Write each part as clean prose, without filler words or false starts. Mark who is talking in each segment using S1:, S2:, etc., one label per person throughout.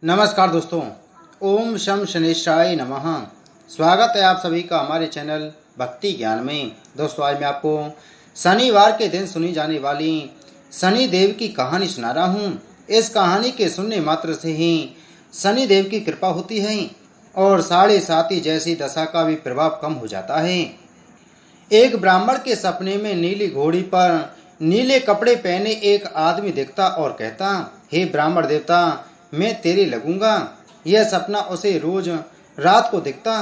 S1: नमस्कार दोस्तों, ओम शम शनेश्वराय नमः। स्वागत है आप सभी का हमारे चैनल भक्ति ज्ञान में। दोस्तों, आज मैं आपको शनिवार के दिन सुनी जाने वाली शनि देव की कहानी सुना रहा हूँ। इस कहानी के सुनने मात्र से ही शनि देव की कृपा होती है और 7.5 जैसी दशा का भी प्रभाव कम हो जाता है। एक ब्राह्मण के सपने में नीली घोड़ी पर नीले कपड़े पहने एक आदमी दिखता और कहता, हे ब्राह्मण देवता, मैं तेरे लगूंगा। यह सपना उसे रोज रात को दिखता।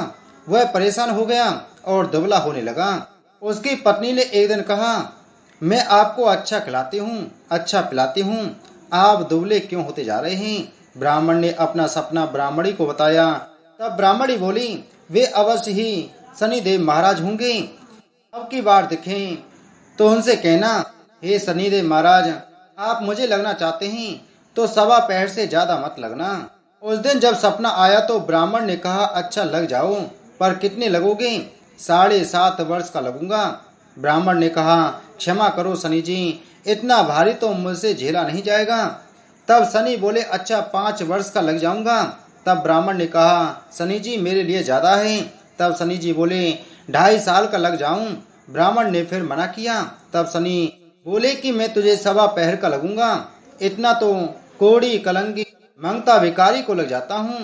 S1: वह परेशान हो गया और दुबला होने लगा। उसकी पत्नी ने एक दिन कहा, मैं आपको अच्छा खिलाती हूँ, अच्छा पिलाती हूँ, आप दुबले क्यों होते जा रहे हैं? ब्राह्मण ने अपना सपना ब्राह्मणी को बताया। तब ब्राह्मणी बोली, वे अवश्य ही शनिदेव महाराज होंगे। अब की बार दिखें तो उनसे कहना, हे शनिदेव महाराज, आप मुझे लगना चाहते हैं तो 1.25 से ज्यादा मत लगना। उस दिन जब सपना आया तो ब्राह्मण ने कहा, अच्छा लग जाओ, पर कितने लगोगे? 7.5 वर्ष का लगूंगा। ब्राह्मण ने कहा, क्षमा करो शनि जी, इतना भारी तो मुझसे झेला नहीं जाएगा। तब शनि बोले, अच्छा 5 वर्ष का लग जाऊंगा। तब ब्राह्मण ने कहा, शनि जी मेरे लिए ज्यादा है। तब शनि जी बोले, 2.5 साल का लग जाऊं। ब्राह्मण ने फिर मना किया। तब शनि बोले कि मैं तुझे 1.25 का लगूंगा, इतना तो कोड़ी कलंगी मंगता भिखारी को लग जाता हूँ।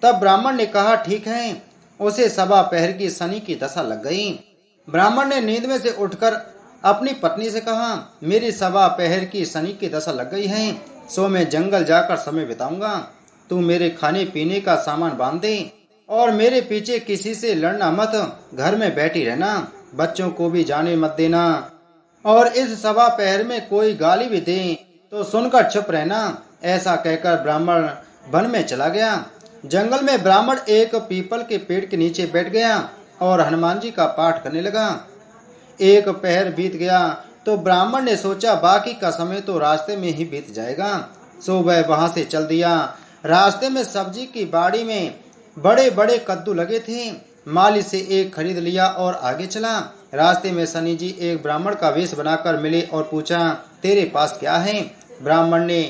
S1: तब ब्राह्मण ने कहा, ठीक है। उसे 1.25 की शनि की दशा लग गई। ब्राह्मण ने नींद में से उठकर अपनी पत्नी से कहा, मेरी 1.25 की शनि की दशा लग गई है, सो मैं जंगल जाकर समय बिताऊंगा। तू मेरे खाने पीने का सामान बांध दे और मेरे पीछे किसी से लड़ना मत, घर में बैठी रहना, बच्चों को भी जाने मत देना, और इस 1.25 में कोई गाली भी दे तो सुनकर चुप रहना। ऐसा कहकर ब्राह्मण वन में चला गया। जंगल में ब्राह्मण एक पीपल के पेड़ के नीचे बैठ गया और हनुमान जी का पाठ करने लगा। एक पहर बीत गया तो ब्राह्मण ने सोचा, बाकी का समय तो रास्ते में ही बीत जाएगा। सो वह वहां से चल दिया। रास्ते में सब्जी की बाड़ी में बड़े बड़े कद्दू लगे थे। माली से एक खरीद लिया और आगे चला। रास्ते में शनि जी एक ब्राह्मण का वेश बनाकर मिले और पूछा, तेरे पास क्या है? ब्राह्मण ने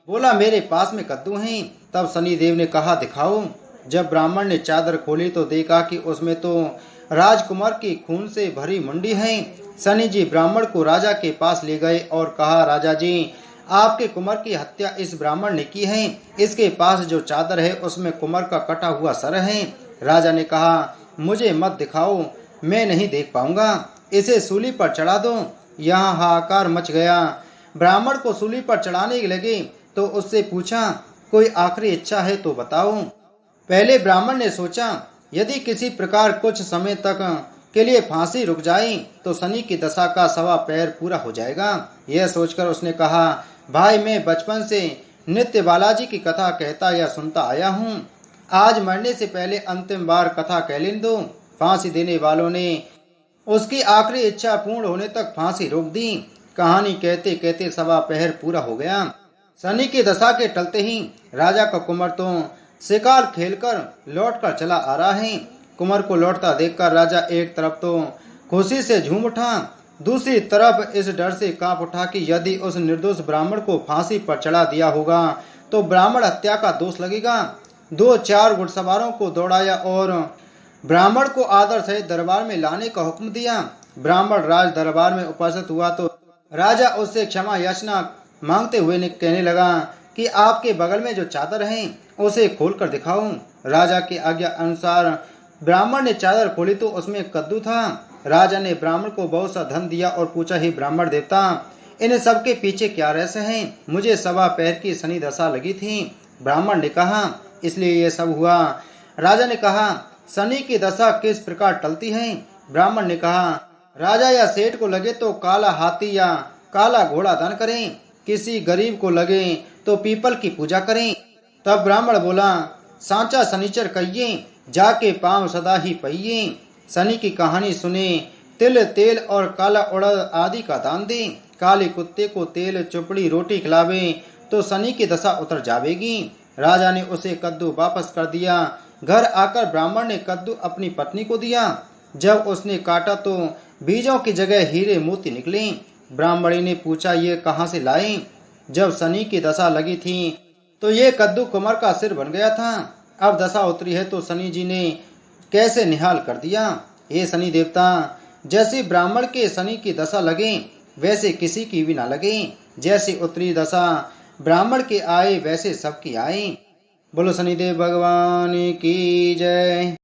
S1: बोला, मेरे पास में कद्दू हैं। तब शनि देव ने कहा, दिखाओ। जब ब्राह्मण ने चादर खोली तो देखा कि उसमें तो राजकुमार की खून से भरी मुंडी है। शनि जी ब्राह्मण को राजा के पास ले गए और कहा, राजा जी, आपके कुमार की हत्या इस ब्राह्मण ने की है। इसके पास जो चादर है उसमें कुमार का कटा हुआ सर है। राजा ने कहा, मुझे मत दिखाओ, मैं नहीं देख पाऊंगा, इसे सूली पर चढ़ा दो। यहाँ हाहाकार मच गया। ब्राह्मण को सूली पर चढ़ाने लगे तो उससे पूछा, कोई आखिरी इच्छा है तो बताओ। पहले ब्राह्मण ने सोचा, यदि किसी प्रकार कुछ समय तक के लिए फांसी रुक जाए तो शनि की दशा का 1.25 पूरा हो जाएगा। यह सोचकर उसने कहा, भाई, मैं बचपन से नित्य बालाजी की कथा कहता या सुनता आया हूँ। आज मरने से पहले अंतिम बार कथा कह लेने दो। फांसी देने वालों ने उसकी आखिरी इच्छा पूर्ण होने तक फांसी रोक दी। कहानी कहते कहते 1.25 पूरा हो गया। शनि की दशा के टलते ही राजा का कुंवर तो शिकार खेलकर लौटकर चला आ रहा है। कुंवर को लौटता देखकर राजा एक तरफ तो खुशी से झूम उठा, दूसरी तरफ इस डर से कांप उठा कि यदि उस निर्दोष ब्राह्मण को फांसी पर चढ़ा दिया होगा तो ब्राह्मण हत्या का दोष लगेगा। 2-4 घुड़सवारों को दौड़ाया और ब्राह्मण को आदर सहित दरबार में लाने का हुक्म दिया। ब्राह्मण राज दरबार में उपस्थित हुआ तो राजा उससे क्षमा याचना मांगते हुए कहने लगा कि आपके बगल में जो चादर है उसे खोलकर दिखाओ। राजा की आज्ञा अनुसार ब्राह्मण ने चादर खोली तो उसमें कद्दू था। राजा ने ब्राह्मण को बहुत सा धन दिया और पूछा, ही ब्राह्मण देवता, इन सब के पीछे क्या रहस्य है? मुझे 1.25 की शनि दशा लगी थी। ब्राह्मण ने कहा, इसलिए यह सब हुआ। राजा ने कहा, शनि की दशा किस प्रकार टलती है? ब्राह्मण ने कहा, राजा या सेठ को लगे तो काला हाथी या काला घोड़ा दान करें, किसी गरीब को लगे तो पीपल की पूजा करें। तब ब्राह्मण बोला, सांचा शनिचर कहिए, जाके पांव सदा ही पहिए। शनि की कहानी सुने, तिल तेल और काला उड़द आदि का दान दे, काले कुत्ते को तेल चुपड़ी रोटी खिलावे तो शनि की दशा उतर जावेगी। राजा ने उसे कद्दू वापस कर दिया। घर आकर ब्राह्मण ने कद्दू अपनी पत्नी को दिया। जब उसने काटा तो बीजों की जगह हीरे मोती निकले। ब्राह्मणी ने पूछा, ये कहाँ से लाए? जब शनि की दशा लगी थी तो ये कद्दू कुमार का सिर बन गया था। अब दशा उतरी है तो शनि जी ने कैसे निहाल कर दिया। हे शनि देवता, जैसे ब्राह्मण के शनि की दशा लगे वैसे किसी की भी ना लगे। जैसे उतरी दशा ब्राह्मण के आए वैसे सबकी आए। बोलो शनिदेव भगवान की जय।